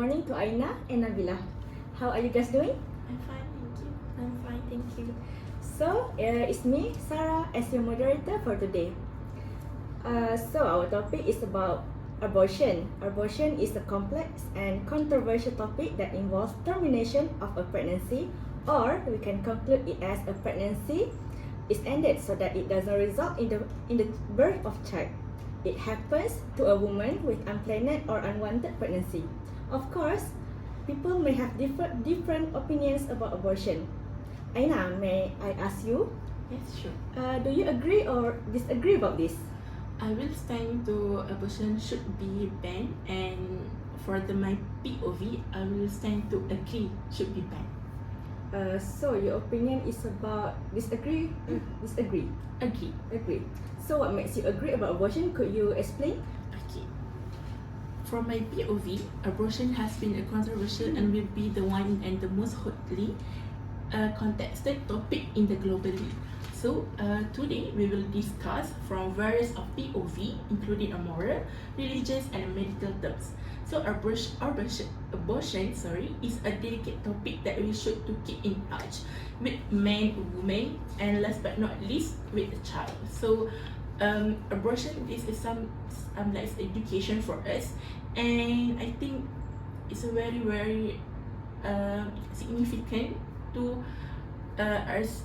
morning to Aina and Nabila. How are you guys doing? I'm fine, thank you. I'm fine, thank you. So, it's me, Sarah, as your moderator for today. So our topic is about abortion. Abortion is a complex and controversial topic that involves termination of a pregnancy, or we can conclude it as a pregnancy is ended so that it doesn't result in the birth of child. It happens to a woman with unplanned or unwanted pregnancy. Of course, people may have different opinions about abortion. Aina, may I ask you, Yes, sure. do you agree or disagree about this? I will stand to abortion should be banned, and for my POV, I will stand to agree should be banned. So your opinion is about disagree? Disagree. Agree. Agree. So what makes you agree about abortion? Could you explain? Okay. From my POV, abortion has been a controversial and will be the one and the most hotly contested topic in the globally. So today we will discuss from various of POV, including a moral, religious, and medical terms. So abortion, is a delicate topic that we should to keep in touch with men, women, and last but not least with the child. So abortion is some like education for us, and I think it's a very significant to us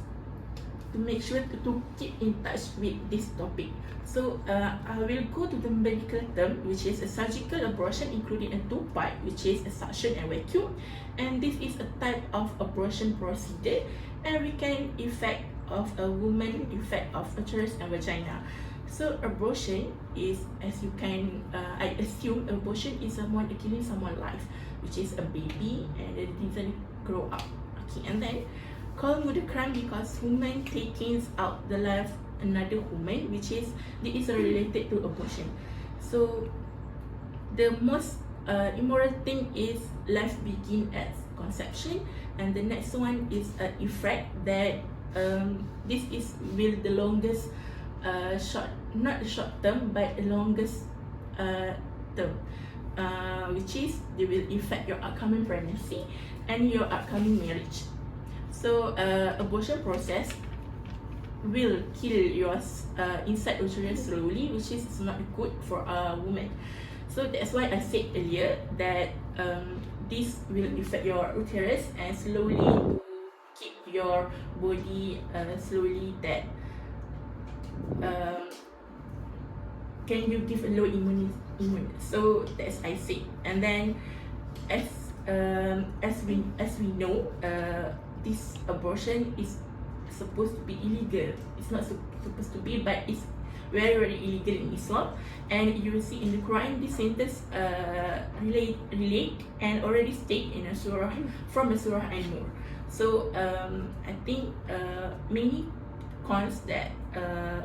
to make sure to keep in touch with this topic. So I will go to the medical term, which is a surgical abortion, including a two-part, which is a suction and vacuum, and this is a type of abortion procedure, and we can effect of a woman, effect of uterus and vagina. So abortion is, as you can, I assume abortion is someone killing someone's life, which is a baby and it doesn't grow up. Okay, and then called murder crime because woman taking out the life another woman, which is this is related to abortion. So the most immoral thing is life begin at conception, and the next one is effect that this is will the longest not the short term but the longest term, which is they will affect your upcoming pregnancy and your upcoming marriage. So abortion process will kill your inside uterus slowly, which is not good for a woman. So that's why I said earlier that this will affect your uterus and slowly to keep your body slowly dead. Can you give a low immune? So that's I said, and then as we know, this abortion is supposed to be illegal. It's not supposed to be, but it's very illegal in Islam, and you will see in the Quran this sentence relate and already state in a surah from a surah An-Nur. So I think many cons that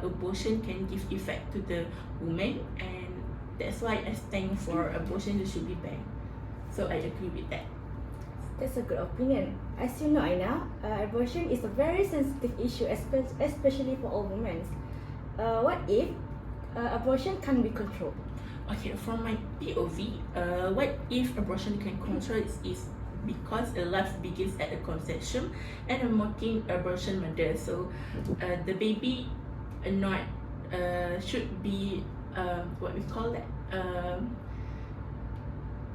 abortion can give effect to the woman, and that's why I stand for abortion should be banned. So I agree with that. That's a good opinion. As you know, Aina, abortion is a very sensitive issue, especially for all women. What if abortion can't be controlled? Okay, from my POV, what if abortion can control is because a life begins at a conception and a mocking abortion mother. So the baby not should be what we call that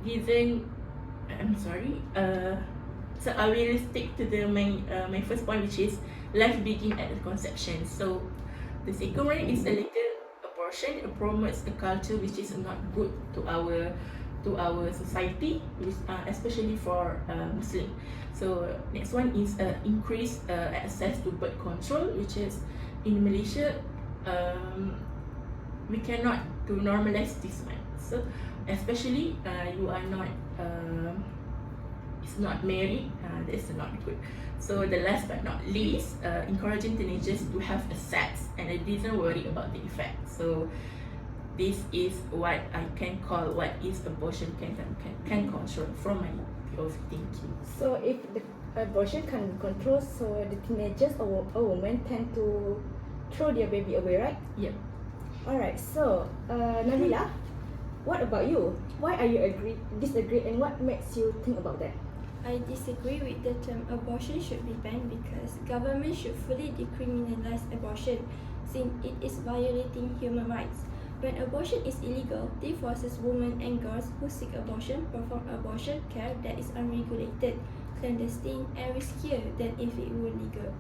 didn't I'm sorry. So I will stick to my first point, which is life begin at the conception. So the second one is a legal abortion. It promotes a culture which is not good to our society, especially for Muslim. So next one is increased access to birth control, which is in Malaysia we cannot to normalize this one. So especially you are not is not married, that's not good. So the last but not least, encouraging teenagers to have a sex and I didn't worry about the effect. So this is what I can call what is abortion can control from my POV thinking. So if the abortion can be controlled, so the teenagers or women tend to throw their baby away, right? Yeah. Alright, so Nabila, What about you? Why are you disagree, and what makes you think about that? I disagree with the term abortion should be banned because government should fully decriminalize abortion since it is violating human rights. When abortion is illegal, this forces women and girls who seek abortion perform abortion care that is unregulated, clandestine, and riskier than if it were legal.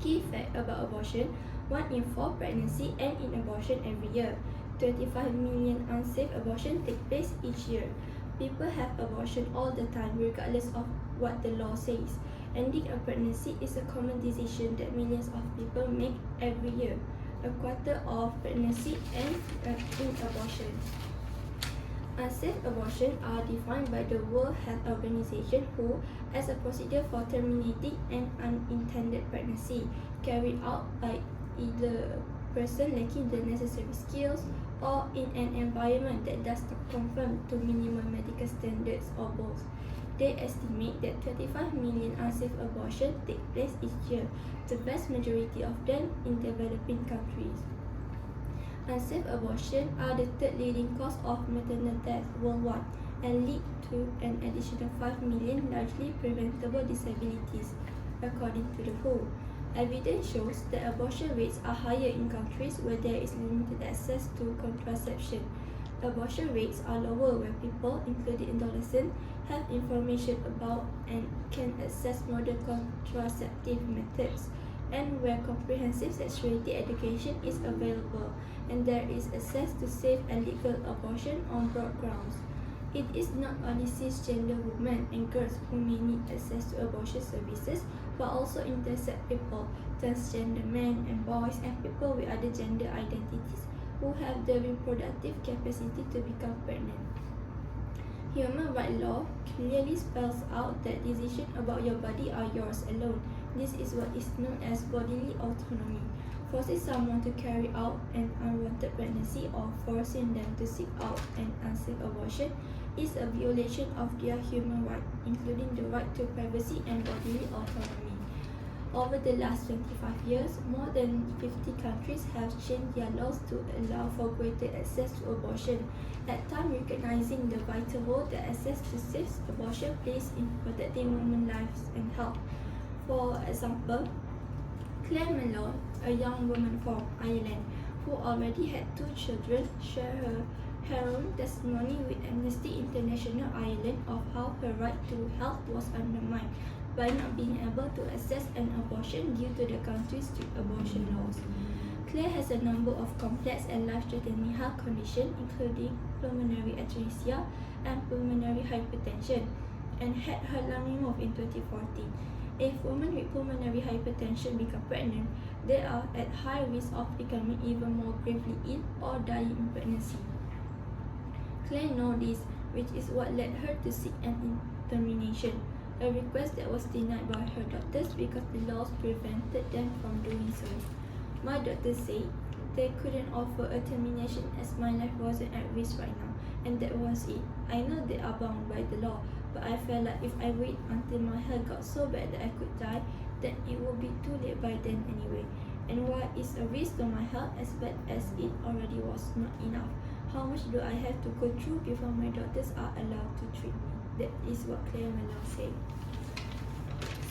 Key fact about abortion: 1 in 4 pregnancy end in abortion every year. 25 million unsafe abortions take place each year. People have abortion all the time regardless of what the law says. Ending a pregnancy is a common decision that millions of people make every year. A quarter of pregnancy ends in abortion. Unsafe abortions are defined by the World Health Organization WHO as a procedure for terminating an unintended pregnancy carried out by either a person lacking the necessary skills or in an environment that does not conform to minimum medical standards or both. They estimate that 25 million unsafe abortions take place each year, the vast majority of them in developing countries. Unsafe abortions are the third leading cause of maternal death worldwide and lead to an additional 5 million largely preventable disabilities, according to the WHO. Evidence shows that abortion rates are higher in countries where there is limited access to contraception. Abortion rates are lower where people, including adolescents, have information about and can access modern contraceptive methods, and where comprehensive sexuality education is available, and there is access to safe and legal abortion on broad grounds. It is not only cisgender women and girls who may need access to abortion services, but also intersex people, transgender men and boys, and people with other gender identities who have the reproductive capacity to become pregnant. Human rights law clearly spells out that decisions about your body are yours alone. This is what is known as bodily autonomy. Forcing someone to carry out an unwanted pregnancy or forcing them to seek out an unsafe abortion is a violation of their human rights, including the right to privacy and bodily autonomy. Over the last 25 years, more than 50 countries have changed their laws to allow for greater access to abortion, at times recognizing the vital role that access to safe abortion plays in protecting women's lives and health. For example, Claire Malone, a young woman from Ireland who already had 2 children, shared her harrowing testimony with Amnesty International Ireland of how her right to health was undermined by not being able to access an abortion due to the country's strict abortion laws. Claire has a number of complex and life-threatening health conditions, including pulmonary atresia and pulmonary hypertension, and had her lung removed in 2014. If women with pulmonary hypertension become pregnant, they are at high risk of becoming even more gravely ill or dying in pregnancy. Claire knows this, which is what led her to seek an termination, a request that was denied by her doctors because the laws prevented them from doing so. My doctor said they couldn't offer a termination as my life wasn't at risk right now, and that was it. I know they are bound by the law, but I felt like if I wait until my health got so bad that I could die, then it would be too late by then anyway. And while it's a risk to my health as bad as it already was not enough, how much do I have to go through before my doctors are allowed to treat me? That is what Claire Malone said.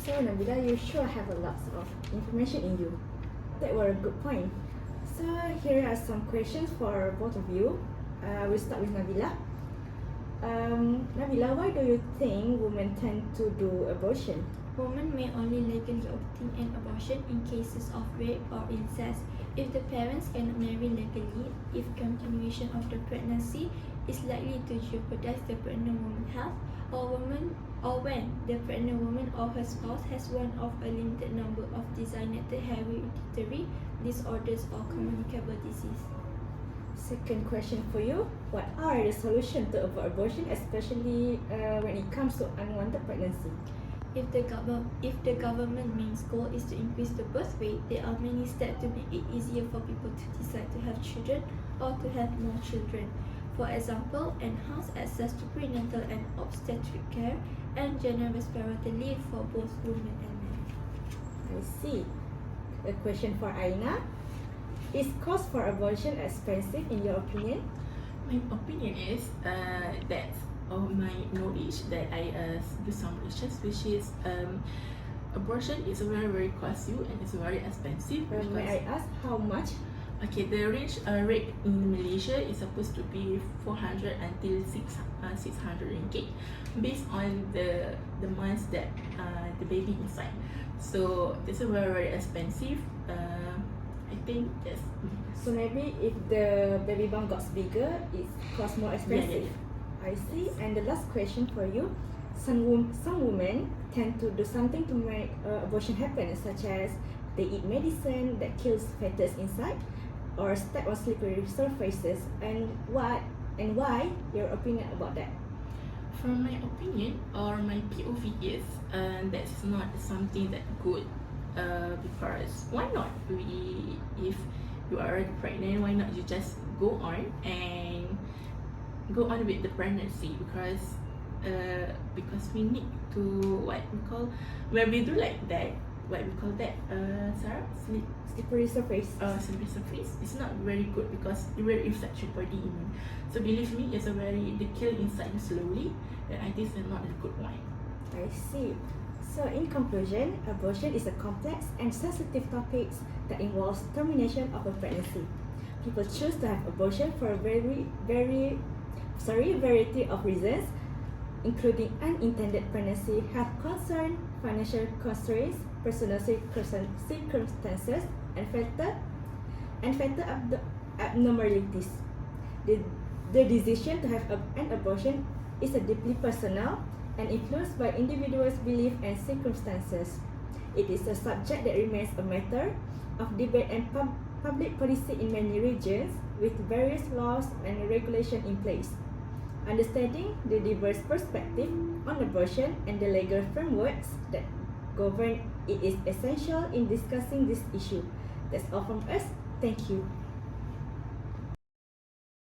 So Nabila, you sure have a lot of information in you. That were a good point. So here are some questions for both of you. We'll start with Nabila. Nabila, why do you think women tend to do abortion? Women may only legally obtain an abortion in cases of rape or incest. If the parents cannot marry legally, if continuation of the pregnancy is likely to jeopardize the pregnant woman's health, or when the pregnant woman or her spouse has one of a limited number of designated hereditary disorders or communicable disease. Second question for you. What are the solutions to avoid abortion, especially when it comes to unwanted pregnancy? If the government main goal is to increase the birth rate, there are many steps to make it easier for people to decide to have children or to have more children. For example, enhanced access to prenatal and obstetric care and generous parental leave for both women and men. I see. A question for Aina. Is cost for abortion expensive in your opinion? My opinion is that of my knowledge that I do some research, which is abortion is very costly and it's very expensive. May I ask how much? Okay, the range rate in Malaysia is supposed to be 400 until 600 ringgit, based on the months that the baby inside. So it's a very expensive. I think yes. So maybe if the baby bump got bigger, it costs more expensive. I see. And the last question for you. Some women tend to do something to make abortion happen, such as they eat medicine that kills fetus inside, or step on slippery surfaces. And why your opinion about that? From my opinion or my POV is that's not something that good. Because why not if you are already pregnant, why not you just go on with the pregnancy, because we need to what we call, when we do like that, what we call that, Sarah, Slippery surface. slippery surface, it's not very good because it will affect your body immune. So believe me, it's a very, they kill inside you slowly, and I think it's not a good one. I see. So in conclusion, abortion is a complex and sensitive topic that involves termination of a pregnancy. People choose to have abortion for a variety of reasons, including unintended pregnancy, health concern, financial constraints, personal circumstances, and fetal abnormalities. The decision to have an abortion is a deeply personal and influenced by individuals' beliefs and circumstances. It is a subject that remains a matter of debate and public policy in many regions, with various laws and regulations in place. Understanding the diverse perspective on abortion and the legal frameworks that govern it is essential in discussing this issue. That's all from us. Thank you.